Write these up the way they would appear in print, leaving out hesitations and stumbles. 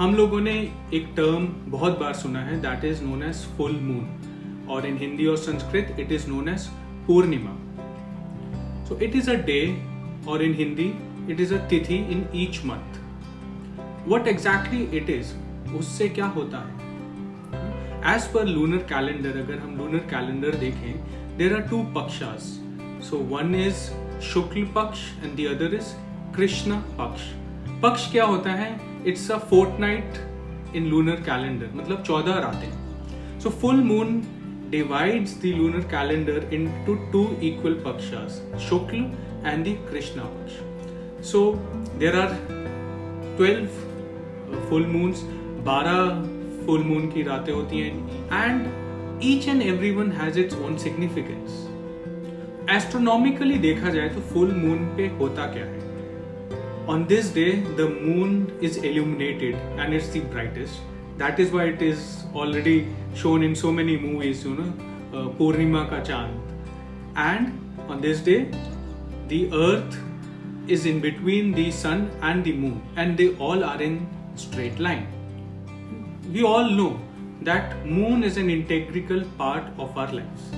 हम लोगों ने एक टर्म बहुत बार सुना है, that is known as full moon, और इन हिंदी और Sanskrit it is known as Purnima. So it is a day, और in Hindi it is a tithi in each month. What exactly it is, उससे क्या होता है? एज पर लूनर कैलेंडर, अगर हम lunar calendar देखें, देर आर 2 पक्षास. सो वन इज शुक्ल पक्ष एंड द अदर इज कृष्ण पक्ष. पक्ष क्या होता है? It's a fortnight in lunar calendar, मतलब 14 रातें. So full moon divides the lunar calendar into 2 equal pakshas, Shukla and the Krishna Paksha. So there are 12 full moons, 12 full moon की रातें होती हैं, and each and every one has its own significance. Astronomically देखा जाए तो full moon पे होता क्या है? On this day the moon is illuminated and it's the brightest. That is why it is already shown in so many movies, you know, Purnima ka Chand. And on this day, the earth is in between the sun and the moon, and they all are in straight line. We all know that moon is an integral part of our lives.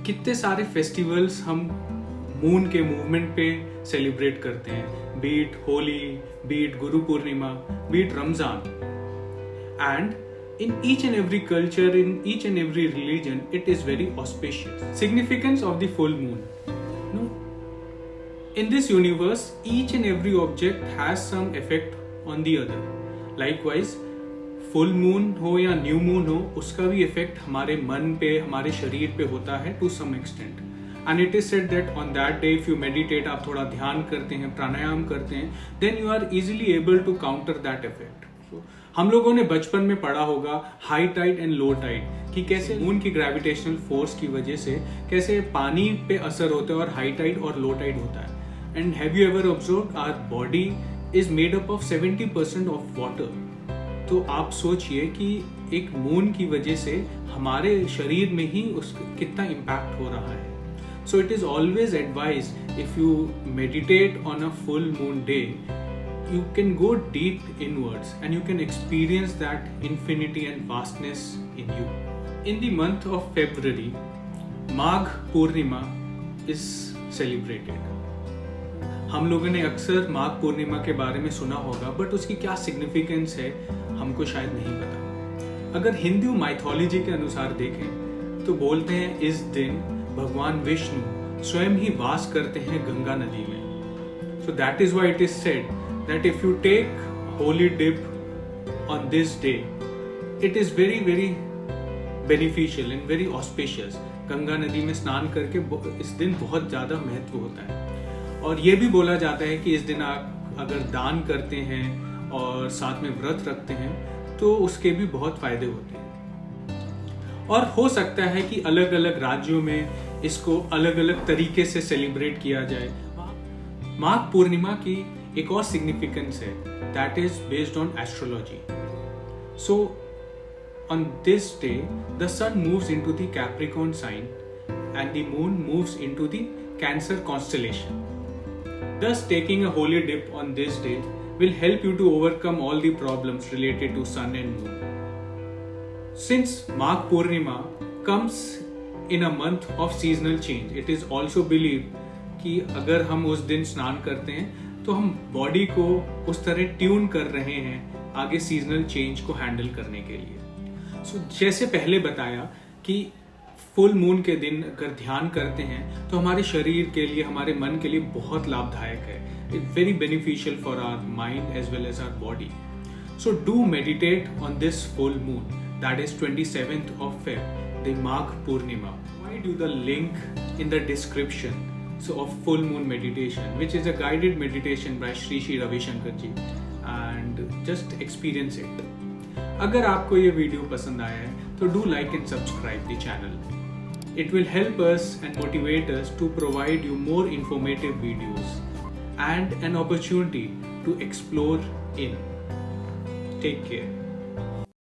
कितने सारे festivals हम moon के movement पे celebrate करते हैं, be it Holi, be it Guru Purnima, be it Ramzan. And in each and every culture, in each and every religion, it is very auspicious. Significance of the full moon. No? In this universe, each and every object has some effect on the other. Likewise, full moon हो या new moon हो, उसका भी effect हमारे मन पे, हमारे शरीर पे होता है to some extent. And it is said that on that day, if you meditate, आप थोड़ा ध्यान करते हैं, प्राणायाम करते हैं, then you are easily able to counter that effect. हम लोगों ने बचपन में पढ़ा होगा high tide and low tide, कि कैसे मून की ग्रेविटेशनल फोर्स की वजह से कैसे पानी पे असर होता है और हाई टाइड और लो टाइड होता है. And have you ever observed our body is made up of 70% of water. तो आप सोचिए कि एक मून की वजह से हमारे शरीर में ही उसका कितना इम्पैक्ट हो रहा है. सो it is always advise, if you meditate on a full moon day, you can go deep inwards and you can experience that infinity and vastness in you. In the month of February, Magh Purnima is celebrated. हम लोगों ने अक्सर माघ पूर्णिमा के बारे में सुना होगा, but उसकी क्या सिग्निफिकेंस है हमको शायद नहीं पता. अगर हिंदू माइथोलॉजी के अनुसार देखें तो बोलते हैं इस दिन भगवान विष्णु स्वयं ही वास करते हैं गंगा नदी में. So that is why it is said that if you take holy dip on this day, it is very very beneficial and very auspicious. Ganga नदी में स्नान करके इस दिन बहुत ज़्यादा महत्व होता है. और ये भी बोला जाता है कि इस दिन आप अगर दान करते हैं और साथ में व्रत रखते हैं तो उसके भी बहुत फायदे होते हैं. और हो सकता है कि अलग अलग राज्यों में इसको अलग अलग तरीके से सेलिब्रेट किया जाए. माघ पूर्णिमा की एक और सिग्निफिकेंस है, that is based on astrology. So on this day the sun moves into the Capricorn sign and the moon moves into the Cancer constellation. Thus taking a holy dip on this day will help you to overcome all the problems related to sun and moon. Since Magh Purnima comes in a month of seasonal change, it is also believed कि अगर हम उस दिन स्नान करते हैं तो हम बॉडी को उस तरह ट्यून कर रहे हैं आगे सीजनल चेंज को हैंडल करने के लिए. सो जैसे पहले बताया कि फुल मून के दिन अगर ध्यान करते हैं तो हमारे शरीर के लिए, हमारे मन के लिए बहुत लाभदायक है. It's very beneficial for our mind as well as our body. So do meditate on this full moon, that is 27th of Feb, the Magh Purnima. I do the link in the description of full moon meditation, which is a guided meditation by Shri Ravi Shankar ji, and just experience it. अगर आपको ये video पसंद आया है तो do like and subscribe the channel. It will help us and motivate us to provide you more informative videos and an opportunity to explore in. Take care.